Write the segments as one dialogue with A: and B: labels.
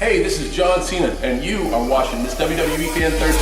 A: Hey, this is John Cena, and you are watching this WWE Fan 13.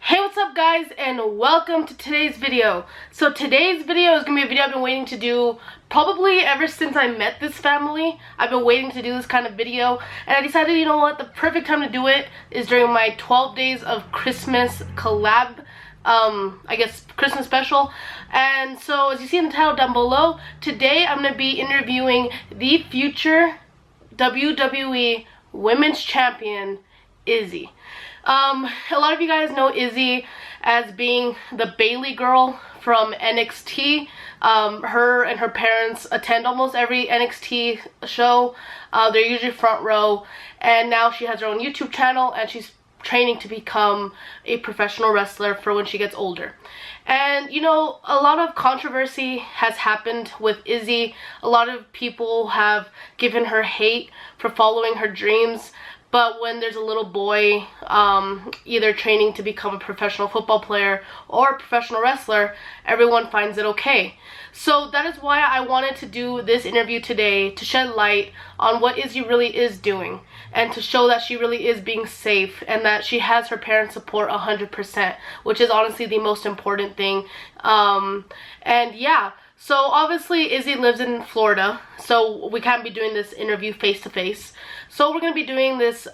B: Hey, what's up guys, and welcome to today's video. So today's video is going to be a video I've been waiting to do probably ever since I met this family. I've been waiting to do this kind of video, and I decided, you know what, the perfect time to do it is during my 12 days of Christmas collab, I guess Christmas special. And so as you see in the title down below, today I'm going to be interviewing the future WWE Women's Champion, Izzy. A lot of you guys know Izzy as being the Bailey girl from NXT. Her and her parents attend almost every NXT show. They're usually front row, and now she has her own YouTube channel, and she's training to become a professional wrestler for when she gets older. And you know, a lot of controversy has happened with Izzy. A lot of people have given her hate for following her dreams. But when there's a little boy either training to become a professional football player or a professional wrestler, everyone finds it okay. So that is why I wanted to do this interview today, to shed light on what Izzy really is doing, and to show that she really is being safe and that she has her parents' support 100%, which is honestly the most important thing. And yeah. So obviously Izzy lives in Florida, so we can't be doing this interview face to face. So we're going to be doing this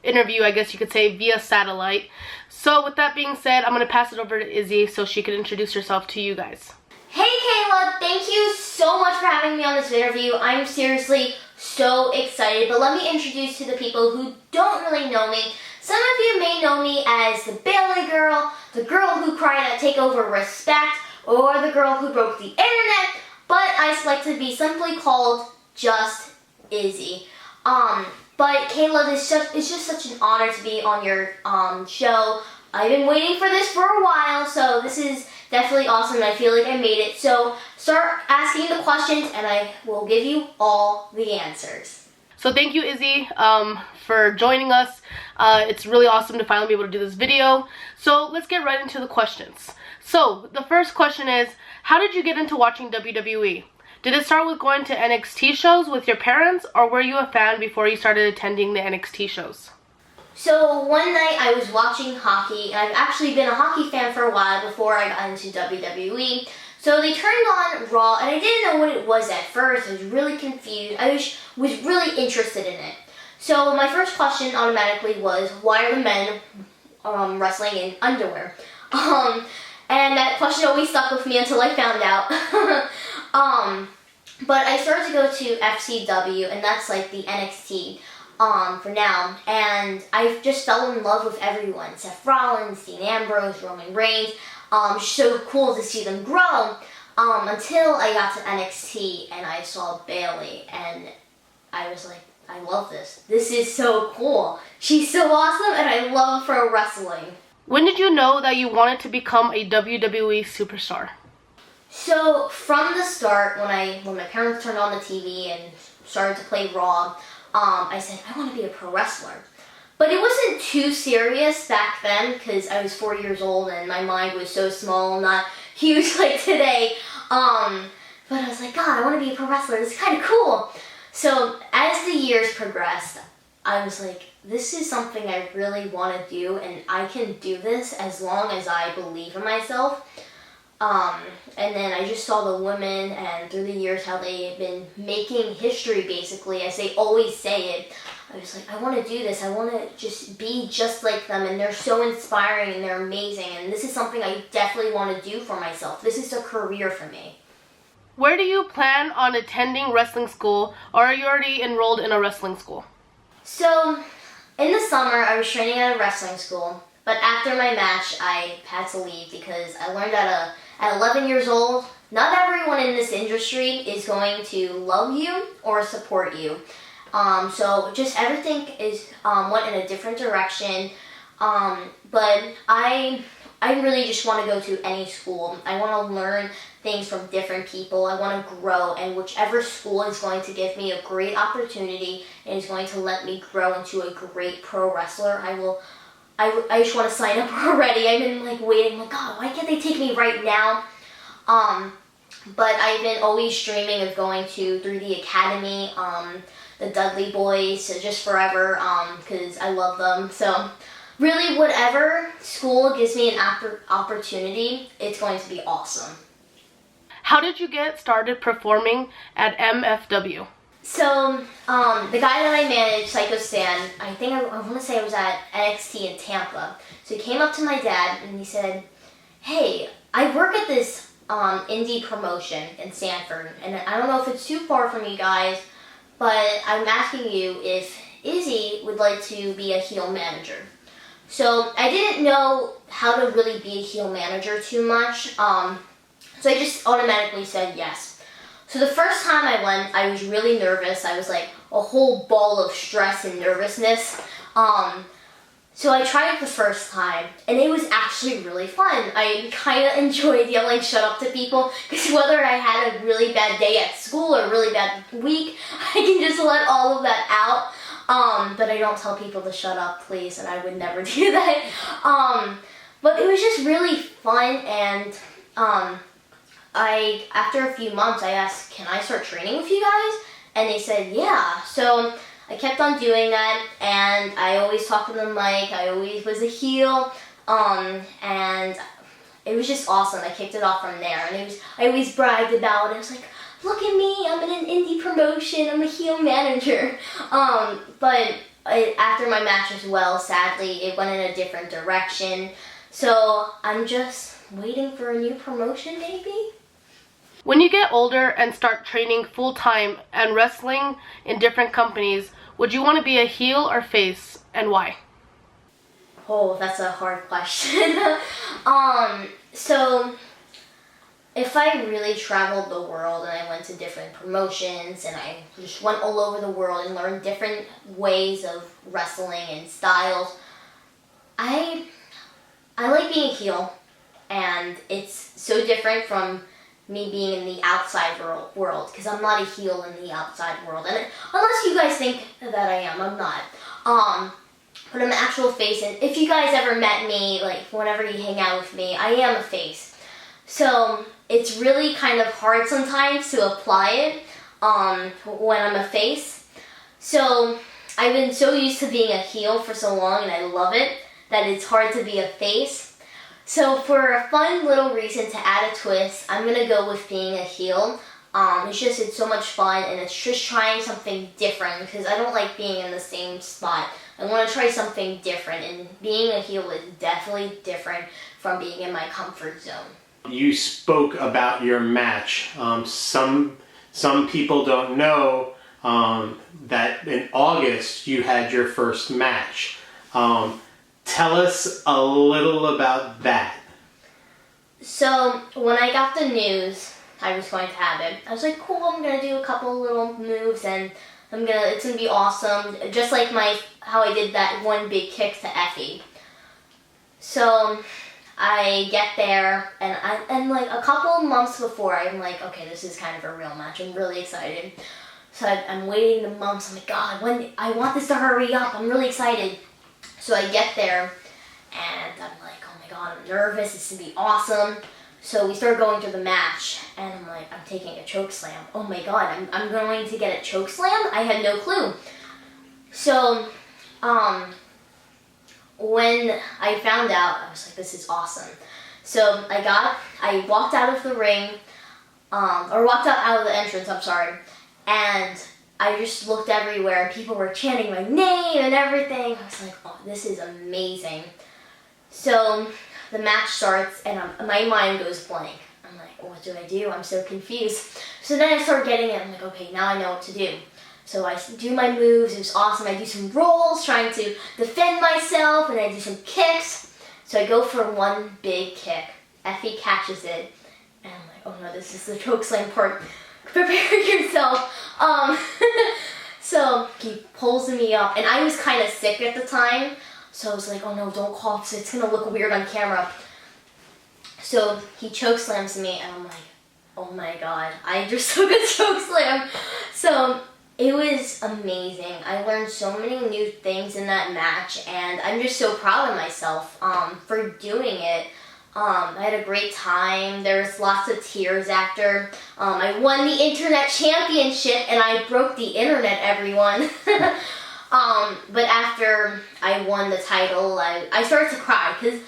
B: interview, I guess you could say, via satellite. So with that being said, I'm going to pass it over to Izzy so she can introduce herself to you guys.
C: Hey Kayla, thank you so much for having me on this interview. I'm seriously so excited, but let me introduce to the people who don't really know me. Some of you may know me as the Bailey girl, the girl who cried at TakeOver Respect, or the girl who broke the internet, but I like to be simply called just Izzy. But Kayla, it's just such an honor to be on your show. I've been waiting for this for a while, so this is definitely awesome. I feel like I made it. So start asking the questions, and I will give you all the answers.
B: So thank you, Izzy, for joining us. It's really awesome to finally be able to do this video. So let's get right into the questions. So the first question is, how did you get into watching WWE? Did it start with going to NXT shows with your parents, or were you a fan before you started attending the NXT shows?
C: So one night I was watching hockey, and I've actually been a hockey fan for a while before I got into WWE. So they turned on Raw, and I didn't know what it was at first. I was really confused. I was really interested in it. So my first question automatically was, why are the men wrestling in underwear? And that question always stuck with me until I found out. But I started to go to FCW, and that's like the NXT for now. And I just fell in love with everyone. Seth Rollins, Dean Ambrose, Roman Reigns. So cool to see them grow. Until I got to NXT and I saw Bailey, and I was like, I love this. This is so cool. She's so awesome, and I love pro wrestling.
B: When did you know that you wanted to become a WWE superstar?
C: So from the start, when my parents turned on the TV and started to play Raw, I said, I want to be a pro wrestler. But it wasn't too serious back then because I was 4 years old and my mind was so small, not huge like today. But I was like, God, I want to be a pro wrestler. This is kind of cool. So as the years progressed, I was like, this is something I really want to do, and I can do this as long as I believe in myself. And then I just saw the women, and through the years how they've been making history, basically, as they always say it. I was like, I want to do this. I want to just be just like them, and they're so inspiring, and they're amazing, and this is something I definitely want to do for myself. This is a career for me.
B: Where do you plan on attending wrestling school, or are you already enrolled in a wrestling school?
C: So, in the summer, I was training at a wrestling school, but after my match, I had to leave because I learned at 11 years old, not everyone in this industry is going to love you or support you. So just everything went in a different direction. But I really just want to go to any school. I want to learn things from different people. I want to grow, and whichever school is going to give me a great opportunity and is going to let me grow into a great pro wrestler, I just want to sign up already. I've been like waiting, like, God, why can't they take me right now? but I've been always dreaming of going through the academy, the Dudley Boys, so just forever, because I love them. So really, whatever school gives me an opportunity, it's going to be awesome.
B: How did you get started performing at MFW?
C: So, the guy that I managed, Psycho Stan, I want to say I was at NXT in Tampa. So he came up to my dad and he said, "Hey, I work at this indie promotion in Sanford, and I don't know if it's too far from you guys, but I'm asking you if Izzy would like to be a heel manager." So I didn't know how to really be a heel manager too much, so I just automatically said yes. So the first time I went, I was really nervous. I was like a whole ball of stress and nervousness. So I tried it the first time, and it was actually really fun. I kind of enjoyed yelling "shut up" to people, because whether I had a really bad day at school or a really bad week, I can just let all of that out. But I don't tell people to shut up, please, and I would never do that. But it was just really fun, and after a few months, I asked, "Can I start training with you guys?" And they said, "Yeah." So I kept on doing that, and I always talked to the mic. I always was a heel, and it was just awesome. I kicked it off from there, and I always bragged about it. I was like, "Look at me! I'm in an indie promotion. I'm a heel manager." But after my match as well, sadly, it went in a different direction. So I'm just waiting for a new promotion, maybe.
B: When you get older and start training full-time and wrestling in different companies, would you want to be a heel or face, and why?
C: Oh, that's a hard question. So if I really traveled the world and I went to different promotions and I just went all over the world and learned different ways of wrestling and styles, I like being a heel, and it's so different from me being in the outside world, because I'm not a heel in the outside world, and unless you guys think that I am, I'm not. But I'm an actual face, and if you guys ever met me, like whenever you hang out with me, I am a face. So it's really kind of hard sometimes to apply it when I'm a face. So I've been so used to being a heel for so long, and I love it, that it's hard to be a face. So for a fun little reason to add a twist, I'm going to go with being a heel. It's so much fun, and it's just trying something different, because I don't like being in the same spot. I want to try something different, and being a heel is definitely different from being in my comfort zone.
D: You spoke about your match. Some people don't know that in August you had your first match. Tell us a little about that.
C: So when I got the news I was going to have it, I was like, cool, I'm gonna do a couple little moves, and it's gonna be awesome. Just like how I did that one big kick to Effie. So I get there, and like a couple months before, I'm like, okay, this is kind of a real match. I'm really excited. So I'm waiting the months. I'm like, God, when I want this to hurry up. I'm really excited. So I get there, and I'm like, oh my God, I'm nervous. This is gonna be awesome. So we start going through the match, and I'm like, I'm taking a choke slam. Oh my God, I'm going to get a choke slam? I had no clue. So when I found out, I was like, this is awesome. So I walked out of the ring, or walked out of the entrance, I'm sorry, and I just looked everywhere, and people were chanting my name and everything. I was like, oh, this is amazing. So the match starts, and my mind goes blank. I'm like, what do I do? I'm so confused. So then I start getting it. I'm like, okay, now I know what to do. So I do my moves. It was awesome. I do some rolls, trying to defend myself, and I do some kicks. So I go for one big kick. Effie catches it, and I'm like, oh no, this is the choke slam part. Prepare yourself. So he pulls me up, and I was kind of sick at the time, so I was like, oh no, don't cough, so it's gonna look weird on camera. So he choke slams me, and I'm like, oh my God, I just took a choke slam. So it was amazing. I learned so many new things in that match, and I'm just so proud of myself for doing it. I had a great time. There was lots of tears after. I won the internet championship and I broke the internet, everyone. But after I won the title, I started to cry because,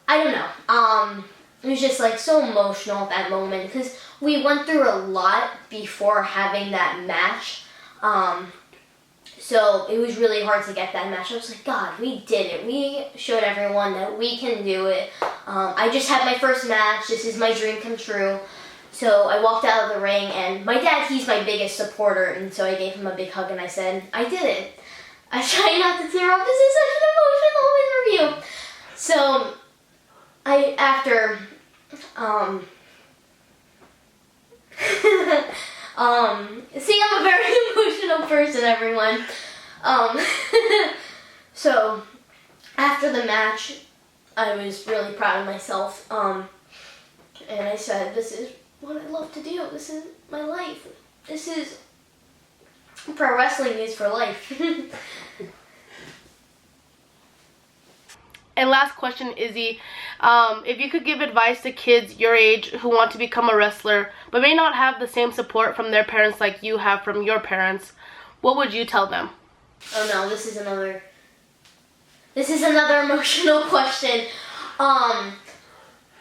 C: I don't know, it was just like so emotional at that moment because we went through a lot before having that match. So it was really hard to get that match. I was like, God, we did it. We showed everyone that we can do it. I just had my first match. This is my dream come true. So I walked out of the ring, and my dad, he's my biggest supporter, and so I gave him a big hug, and I said, I did it. I try not to tear up. This is such an emotional interview. So see, I'm a very emotional person, everyone. So after the match, I was really proud of myself. And I said, this is what I love to do. This is my life. This is pro wrestling is for life.
B: And last question, Izzy, if you could give advice to kids your age who want to become a wrestler but may not have the same support from their parents like you have from your parents, what would you tell them?
C: Oh no, this is another emotional question.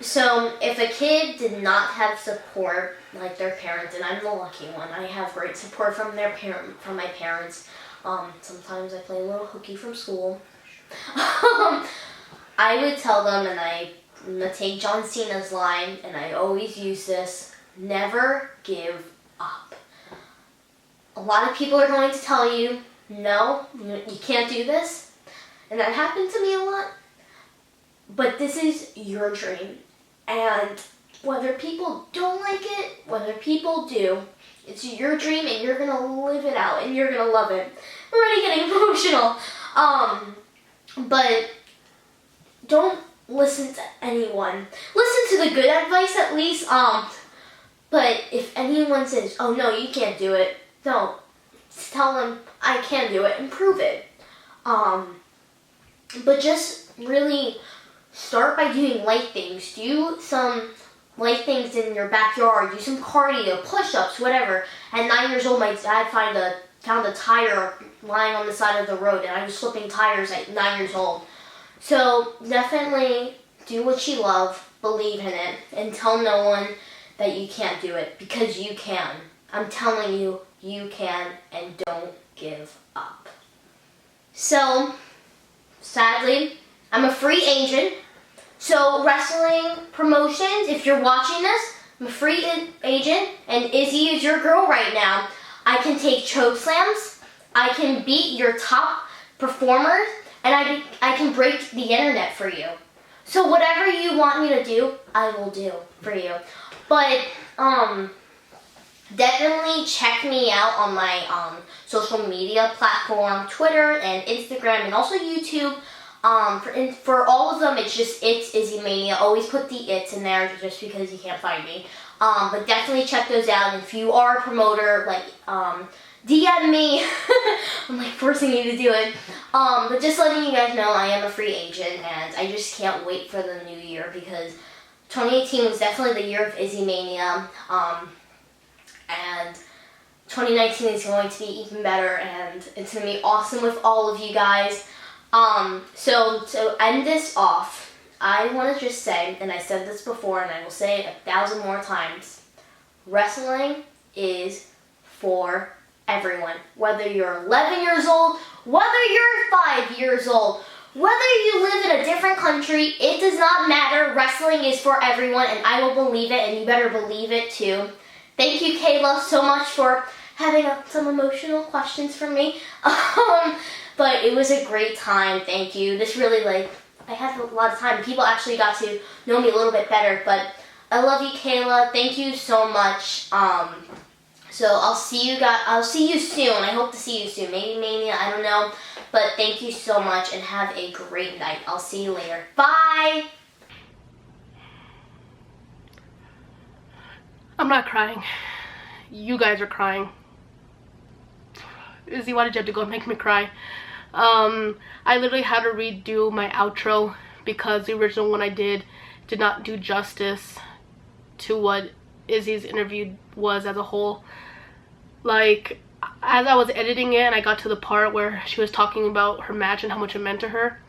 C: So if a kid did not have support like their parents, and I'm the lucky one, I have great support from from my parents. Sometimes I play a little hooky from school. I would tell them, and I'm gonna take John Cena's line, and I always use this: never give up. A lot of people are going to tell you, no, you can't do this, and that happened to me a lot. But this is your dream, and whether people don't like it, whether people do, it's your dream, and you're gonna live it out, and you're gonna love it. I'm already getting emotional. But don't listen to anyone. Listen to the good advice at least. But if anyone says, "Oh no, you can't do it," don't. Just tell them I can do it and prove it. But just really start by doing light things. Do some light things in your backyard. Do some cardio, push-ups, whatever. At 9 years old, my dad found a tire lying on the side of the road, and I was flipping tires at 9 years old. So definitely do what you love, believe in it, and tell no one that you can't do it, because you can. I'm telling you, you can, and don't give up. So, sadly, I'm a free agent. So wrestling promotions, if you're watching this, I'm a free agent, and Izzy is your girl right now. I can take choke slams, I can beat your top performers, and I can break the internet for you. So whatever you want me to do, I will do for you. But definitely check me out on my social media platform, Twitter and Instagram, and also YouTube. For all of them, it's Izzy Mania. Always put the "it's" in there just because you can't find me. But definitely check those out. And if you are a promoter, like DM me. I'm like forcing you to do it. But just letting you guys know, I am a free agent, and I just can't wait for the new year because 2018 was definitely the year of Izzy Mania. And 2019 is going to be even better, and it's going to be awesome with all of you guys. So to end this off, I want to just say, and I said this before and I will say it 1,000 more times, wrestling is for everyone. Whether you're 11 years old, whether you're 5 years old, whether you live in a different country, it does not matter. Wrestling is for everyone, and I will believe it, and you better believe it too. Thank you, Kayla, so much for having some emotional questions for me. But it was a great time. Thank you. This really, I had a lot of time. People actually got to know me a little bit better. But I love you, Kayla. Thank you so much. So I'll see you guys. I'll see you soon. I hope to see you soon. Maybe Mania. I don't know. But thank you so much, and have a great night. I'll see you later. Bye.
B: I'm not crying. You guys are crying. Izzy, why did you have to go and make me cry? I literally had to redo my outro because the original one I did did not do justice to what Izzy's interview was as a whole. Like, as I was editing it and I got to the part where she was talking about her match and how much it meant to her,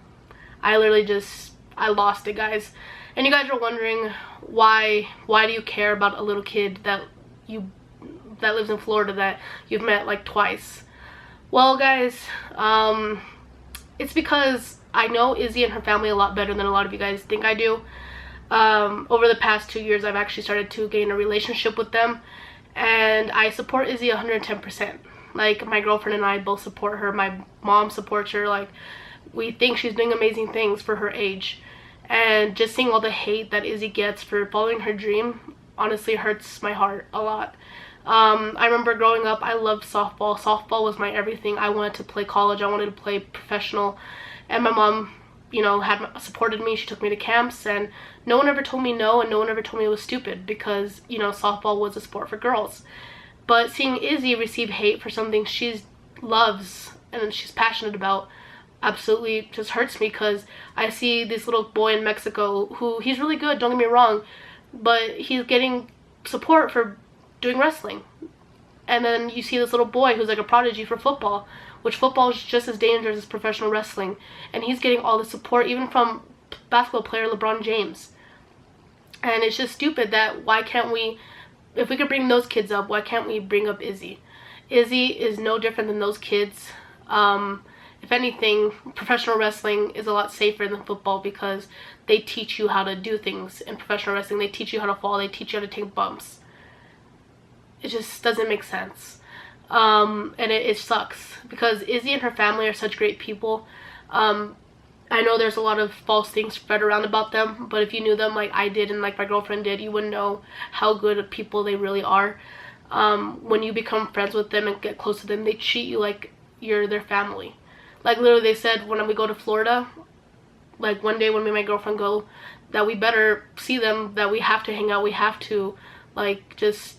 B: I literally I lost it, guys. And you guys are wondering why do you care about a little kid that lives in Florida that you've met like twice? Well, guys, it's because I know Izzy and her family a lot better than a lot of you guys think I do. Over the past 2 years, I've actually started to gain a relationship with them, and I support Izzy 110%. Like, my girlfriend and I both support her. My mom supports her. Like, we think she's doing amazing things for her age. And just seeing all the hate that Izzy gets for following her dream honestly hurts my heart a lot. I remember growing up, I loved softball. Softball was my everything. I wanted to play college. I wanted to play professional. And my mom, you know, had supported me. She took me to camps, and no one ever told me no, and no one ever told me it was stupid, because, you know, softball was a sport for girls. But seeing Izzy receive hate for something she loves and she's passionate about absolutely just hurts me, because I see this little boy in Mexico who, he's really good, don't get me wrong, but he's getting support for doing wrestling. And then you see this little boy who's like a prodigy for football, which football is just as dangerous as professional wrestling, and he's getting all the support even from basketball player LeBron James. And it's just stupid that why can't we, if we could bring those kids up, why can't we bring up Izzy? Izzy is no different than those kids. If anything, professional wrestling is a lot safer than football, because they teach you how to do things in professional wrestling. They teach you how to fall. They teach you how to take bumps. It just doesn't make sense. And it sucks, because Izzy and her family are such great people. I know there's a lot of false things spread around about them, but if you knew them like I did and like my girlfriend did, you would know how good of people they really are. When you become friends with them and get close to them, they treat you like you're their family. Like, literally, they said when we go to Florida, like one day when me and my girlfriend go, that we better see them, that we have to hang out, we have to like just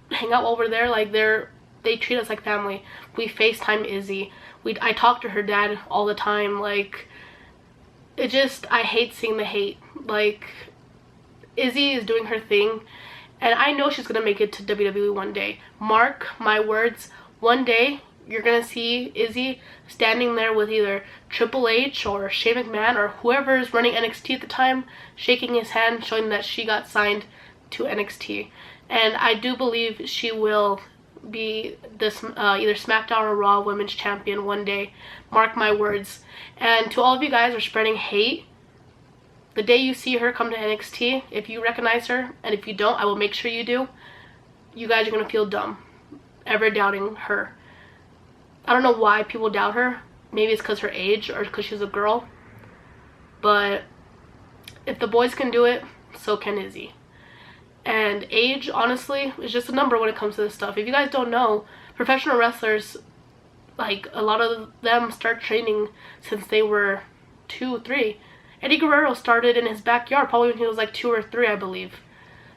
B: hang out while we're there. Like, they treat us like family. We FaceTime Izzy. I talk to her dad all the time. Like, it just, I hate seeing the hate. Like, Izzy is doing her thing, and I know she's gonna make it to WWE one day. Mark my words, one day you're gonna see Izzy standing there with either Triple H or Shane McMahon or whoever is running NXT at the time, shaking his hand, showing that she got signed to NXT. And I do believe she will be this either SmackDown or Raw Women's Champion one day. Mark my words. And to all of you guys who are spreading hate, the day you see her come to NXT, if you recognize her, and if you don't, I will make sure you do, you guys are gonna feel dumb ever doubting her. I don't know why people doubt her. Maybe it's because her age or because she's a girl. But if the boys can do it, so can Izzy. And age, honestly, is just a number when it comes to this stuff. If you guys don't know, professional wrestlers, like, a lot of them start training since they were 2, 3. Eddie Guerrero started in his backyard probably when he was like 2 or 3, I believe.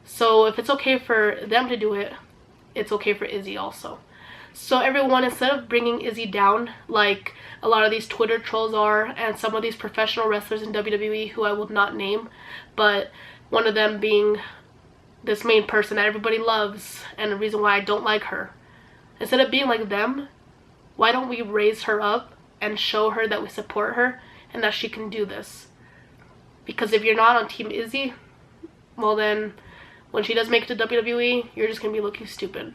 B: So if it's okay for them to do it, it's okay for Izzy also. So everyone, instead of bringing Izzy down like a lot of these Twitter trolls are, and some of these professional wrestlers in WWE who I will not name, but one of them being this main person that everybody loves and the reason why I don't like her. Instead of being like them, why don't we raise her up and show her that we support her and that she can do this? Because if you're not on Team Izzy, well then, when she does make it to WWE, you're just gonna be looking stupid.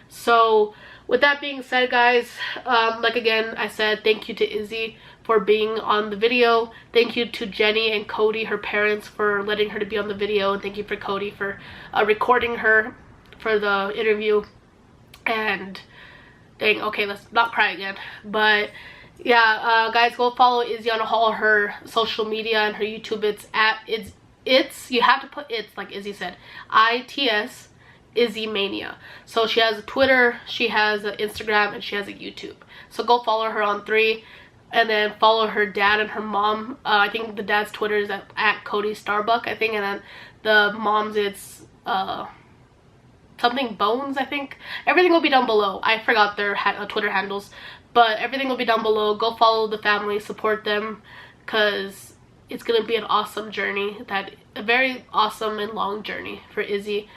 B: So with that being said, guys, like again I said, thank you to Izzy for being on the video. Thank you to Jenny and Cody, her parents, for letting her to be on the video, and thank you for Cody for recording her for the interview. And dang, okay, let's not cry again. But yeah, guys, go follow Izzy on all her social media and her YouTube. It's at it's you have to put it's like Izzy said, ITS Izzy Mania. So she has a Twitter, she has an Instagram, and she has a YouTube. So go follow her on 3, and then follow her dad and her mom. I think the dad's Twitter is at Cody Starbuck, I think, and then the mom's it's something Bones, I think. Everything will be down below. I forgot their Twitter handles, but everything will be down below. Go follow the family, support them, because it's gonna be an awesome journey, a very awesome and long journey for Izzy,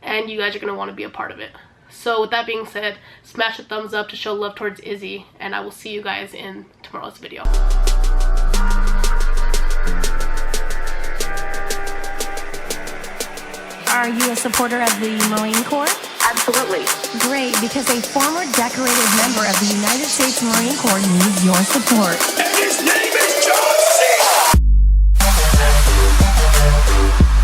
B: and you guys are gonna want to be a part of it. So with that being said, smash a thumbs up to show love towards Izzy, and I will see you guys in tomorrow's video.
E: Are you a supporter of the Marine Corps?
F: Absolutely.
E: Great, because a former decorated member of the United States Marine Corps needs your support.